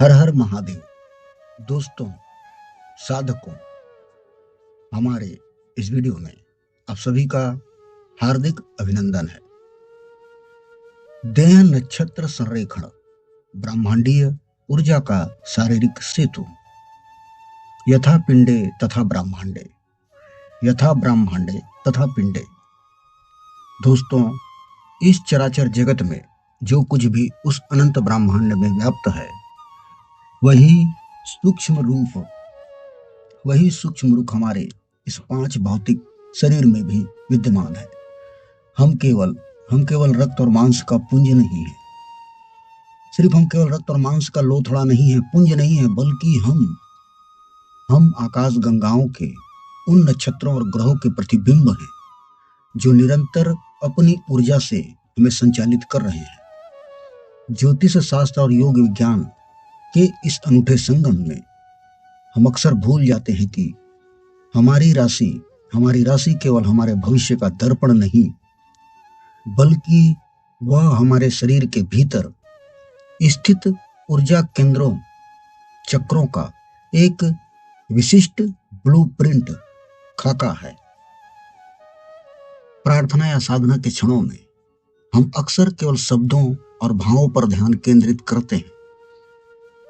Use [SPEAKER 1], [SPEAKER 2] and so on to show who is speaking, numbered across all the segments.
[SPEAKER 1] हर हर महादेव। दोस्तों, साधकों, हमारे इस वीडियो में आप सभी का हार्दिक अभिनंदन है। देह नक्षत्र संरेखण, ब्रह्मांडीय ऊर्जा का शारीरिक सेतु। यथा पिंडे तथा ब्रह्मांडे, यथा ब्रह्मांडे तथा पिंडे। दोस्तों, इस चराचर जगत में जो कुछ भी उस अनंत ब्रह्मांड में व्याप्त है, वही सूक्ष्म रूप हमारे इस 5 भौतिक शरीर में भी विद्यमान है। हम केवल रक्त और मांस का पुंज नहीं है। सिर्फ हम केवल रक्त और मांस का लोथड़ा नहीं है, पुंज नहीं है, बल्कि हम आकाश गंगाओं के उन नक्षत्रों और ग्रहों के प्रतिबिंब हैं जो निरंतर अपनी ऊर्जा से हमें संचालित कर रहे हैं। ज्योतिष शास्त्र और योग विज्ञान के इस अनूठे संगम में हम अक्सर भूल जाते हैं कि हमारी राशि केवल हमारे भविष्य का दर्पण नहीं, बल्कि वह हमारे शरीर के भीतर स्थित ऊर्जा केंद्रों, चक्रों का एक विशिष्ट ब्लूप्रिंट खाका है। प्रार्थना या साधना के क्षणों में हम अक्सर केवल शब्दों और भावों पर ध्यान केंद्रित करते हैं,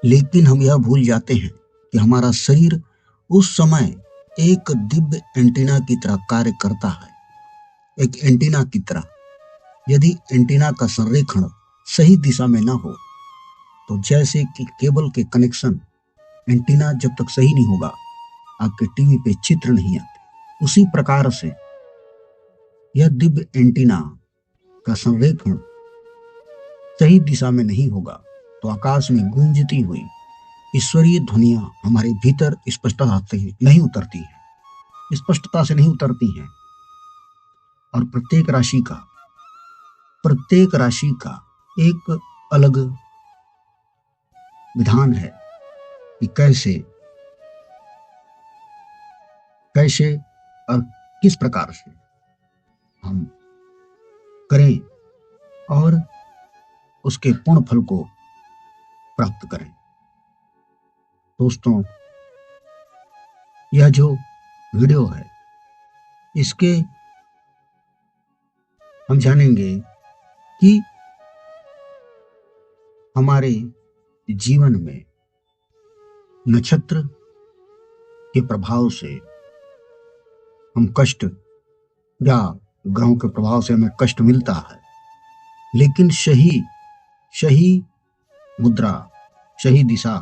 [SPEAKER 1] लेकिन हम यह भूल जाते हैं कि हमारा शरीर उस समय एक दिव्य एंटीना की तरह कार्य करता है। एक एंटीना की तरह। यदि एंटीना का संरेखण सही दिशा में ना हो, तो जैसे कि केबल के कनेक्शन, एंटीना जब तक सही नहीं होगा, आपके टीवी पे चित्र नहीं आते। उसी प्रकार से यह दिव्य एंटीना का संरेखण सही दिशा में नहीं होगा, तो आकाश में गूंजती हुई ईश्वरीय ध्वनियां हमारे भीतर स्पष्टता से नहीं उतरती हैं। और प्रत्येक राशि का एक अलग विधान है कि कैसे और किस प्रकार से हम करें और उसके पूर्ण फल को प्राप्त करें। दोस्तों, यह जो वीडियो है, इसके हम जानेंगे कि हमारे जीवन में नक्षत्र के प्रभाव से हम कष्ट या ग्रहों के प्रभाव से हमें कष्ट मिलता है, लेकिन सही मुद्रा, सही दिशा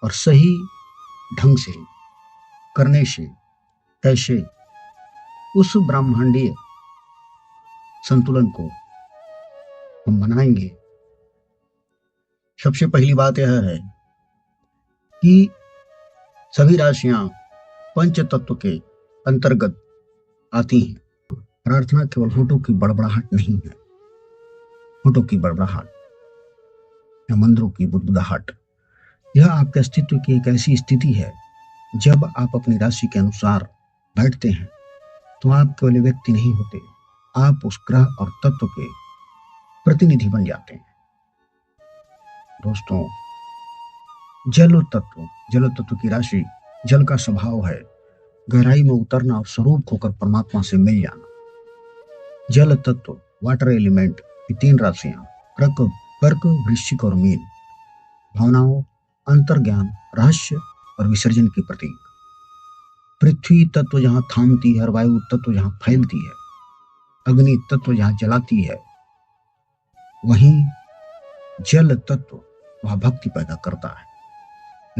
[SPEAKER 1] और सही ढंग से करने से कैसे उस ब्रह्मांडीय संतुलन को हम बनाएंगे। सबसे पहली बात यह है कि सभी राशियां पंच तत्व के अंतर्गत आती हैं। प्रार्थना केवल होठों की बड़बड़ाहट नहीं है, होठों की बड़बड़ाहट या मंत्रों की बुदबुदाहट। यह आपके अस्तित्व की एक ऐसी स्थिति है, जब आप अपनी राशि के अनुसार बैठते हैं, तो आप केवल व्यक्ति नहीं होते, आप उस ग्रह और तत्व के प्रतिनिधि बन जाते हैं। दोस्तों, जल तत्व की राशि, जल का स्वभाव है गहराई में उतरना और स्वरूप होकर परमात्मा से मिल जाना। जल तत्व, वाटर एलिमेंट की 3 राशियां, कर्क, वृश्चिक और मीन, भावनाओं, अंतर्ज्ञान, रहस्य और विसर्जन की प्रतीक। पृथ्वी तत्व जहां थामती है और वायु तत्व जहां फैलती है, अग्नि तत्व जहां जलाती है, वहीं जल तत्व वह भक्ति पैदा करता है।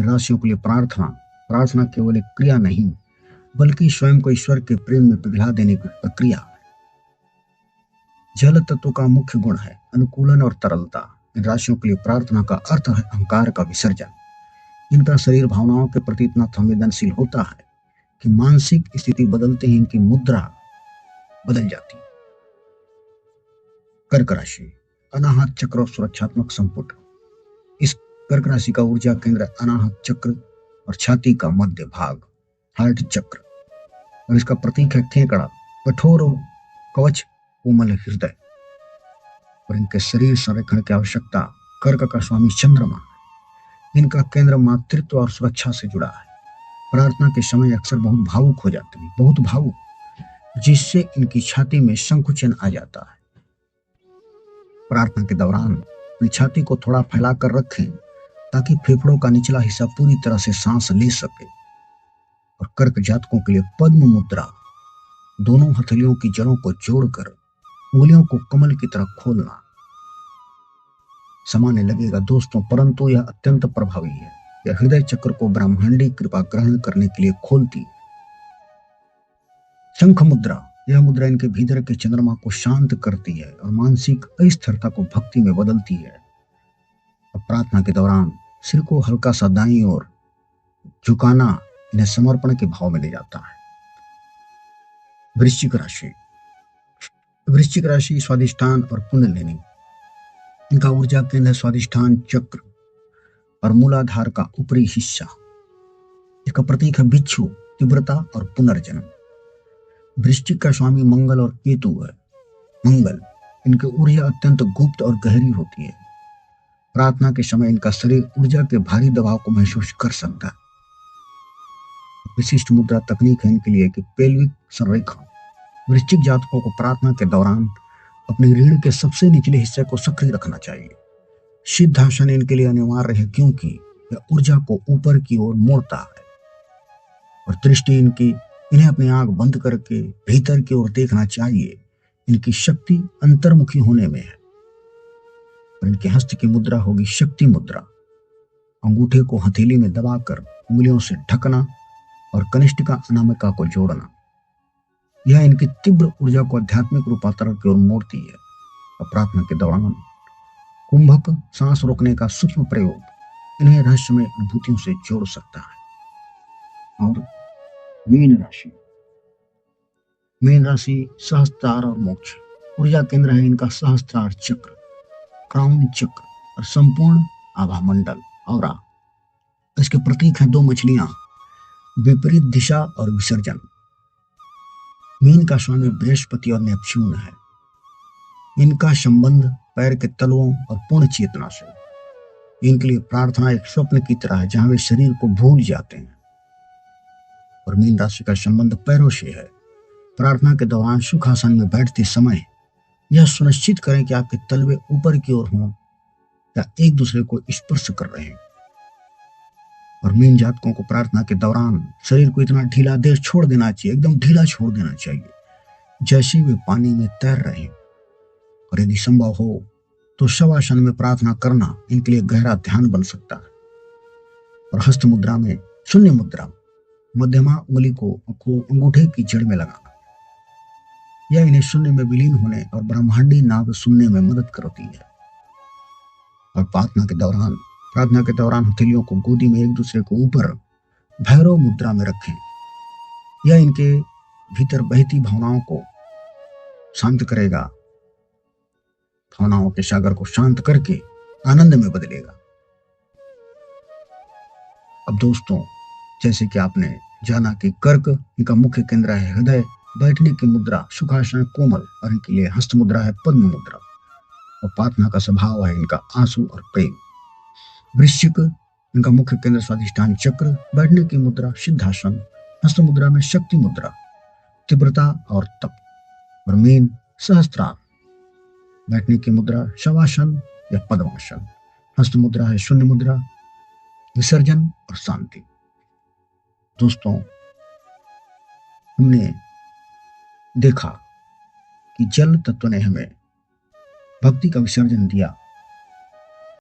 [SPEAKER 1] राशियों के लिए प्रार्थना केवल एक क्रिया नहीं, बल्कि स्वयं को ईश्वर के प्रेम में पिघला देने की प्रक्रिया है। जल तत्व का मुख्य गुण है अनुकूलन और तरलता। इन राशियों के लिए प्रार्थना का अर्थ है अहंकार का विसर्जन। इनका शरीर भावनाओं के प्रति इतना संवेदनशील होता है कि मानसिक स्थिति बदलते ही इनकी मुद्रा बदल जाती है। कर्क राशि, अनाहत चक्र और सुरक्षात्मक संपुट। इस कर्क राशि का ऊर्जा केंद्र अनाहत चक्र और छाती का मध्य भाग, हार्ट चक्र, और इसका प्रतीक है खेकड़ा, कठोर कवच, कोमल हृदय। और इनके शरीर संरेखण की आवश्यकता कर्क का स्वामी चंद्रमा है। इनका केंद्र मातृत्व और सुरक्षा से जुड़ा है। प्रार्थना के समय अक्सर बहुत भावुक हो जाते हैं, बहुत भावुक, जिससे इनकी छाती में संकुचन आ जाता है। प्रार्थना के दौरान अपनी छाती को थोड़ा फैलाकर रखें ताकि फेफड़ों का निचला हिस्सा पूरी तरह से सांस ले सके। और कर्क जातकों के लिए पद्म मुद्रा, दोनों हथेलियों की जड़ों को जोड़कर उंगलियों को कमल की तरह खोलना। सामान्य लगेगा दोस्तों, परंतु यह अत्यंत प्रभावी है। यह हृदय चक्र को ब्रह्मांडी कृपा ग्रहण करने के लिए खोलती है। शंख मुद्रा, यह मुद्रा इनके भीतर के चंद्रमा को शांत करती है और मानसिक अस्थिरता को भक्ति में बदलती है। और प्रार्थना के दौरान सिर को हल्का सा दाईं ओर झुकाना इन्हें समर्पण के भाव में ले जाता है। वृश्चिक राशि, वृश्चिक राशि स्वादिष्ठान और कुंडलिनी, इनका ऊर्जा केंद्र है स्वादिष्ठान चक्र और मूलाधार का ऊपरी हिस्सा। इसका प्रतीक है बिच्छू, तीव्रता और पुनर्जन्म। वृश्चिक का स्वामी मंगल और केतु है। मंगल, इनकी ऊर्जा अत्यंत गुप्त और गहरी होती है। प्रार्थना के समय इनका शरीर ऊर्जा के भारी दबाव को महसूस कर सकता है। विशिष्ट मुद्रा तकनीक है इनके लिए कि पेल्विक संरेखण। वृश्चिक जातकों को प्रार्थना के दौरान अपनी रीढ़ के सबसे निचले हिस्से को सक्रिय रखना चाहिए। सिद्धासन इनके लिए अनिवार्य है क्योंकि यह ऊर्जा को ऊपर की ओर मोड़ता है। और दृष्टि इन्हें अपनी आंख बंद करके भीतर की ओर देखना चाहिए। इनकी शक्ति अंतर्मुखी होने में है। और इनके हस्त की मुद्रा होगी शक्ति मुद्रा। अंगूठे को हथेली में दबाकर उंगलियों से ढकना और कनिष्ठिका अनामिका को जोड़ना। यह इनकी तीव्र ऊर्जा को आध्यात्मिक रूपांतरण की ओर मोड़ती है। और प्रार्थना के दौरान कुंभक सांस रोकने का सूक्ष्म प्रयोग इन्हें रहस्यमय अनुभूतियों से जोड़ सकता है। और मीन राशि, मीन राशि सहस्त्रार और मोक्ष, ऊर्जा केंद्र है इनका सहस्त्रार चक्र, क्राउन चक्र और संपूर्ण आभा मंडल और इसके प्रतीक हैं दो मछलियां, विपरीत दिशा और विसर्जन। मीन का स्वामी बृहस्पति और नेपच्यून है। इनका संबंध पैर के तलुओं और पूर्ण चेतना से। इनके लिए प्रार्थना एक स्वप्न की तरह है जहां वे शरीर को भूल जाते हैं। और मीन राशि का संबंध पैरों से है। प्रार्थना के दौरान सुखासन में बैठते समय यह सुनिश्चित करें कि आपके तलवे ऊपर की ओर हों या एक दूसरे को स्पर्श कर रहे हैं। और मीन जातकों को प्रार्थना के दौरान शरीर को इतना ढीला देर छोड़ देना चाहिए, एकदम ढीला छोड़ देना चाहिए जैसे वे पानी में तैर रहे हैं। और यदि संभव हो तो शवासन में प्रार्थना करना इनके लिए गहरा ध्यान बन सकता है। और हस्त मुद्रा में शून्य मुद्रा, मध्यमा उंगली को अंगूठे की जड़ में लगाना, यह इन्हें शून्य में विलीन होने और ब्रह्मांडी नाद सुनने में मदद करती है। और प्रार्थना के दौरान हथेलियों को गोदी में एक दूसरे को ऊपर भैरव मुद्रा में रखें। यह इनके भीतर बहती भावनाओं को शांत करेगा, भावनाओं के सागर को शांत करके आनंद में बदलेगा। अब दोस्तों, जैसे कि आपने जाना कि कर्क इनका मुख्य केंद्र है हृदय, बैठने की मुद्रा सुखासन कोमल और इनके लिए हस्त मुद्रा है पद्म मुद्रा। और प्रार्थना का स्वभाव है इनका आंसू और प्रेम। वृश्चिक, इनका मुख्य केंद्र स्वादिष्ठान चक्र, बैठने की मुद्रा सिद्धासन, हस्त मुद्रा में शक्ति मुद्रा, तीव्रता और तप। और मीन सहस्त्रार, बैठने की मुद्रा शवासन या पद्मासन, हस्त मुद्रा है शून्य मुद्रा, विसर्जन और शांति। दोस्तों, हमने देखा कि जल तत्व ने हमें भक्ति का विसर्जन दिया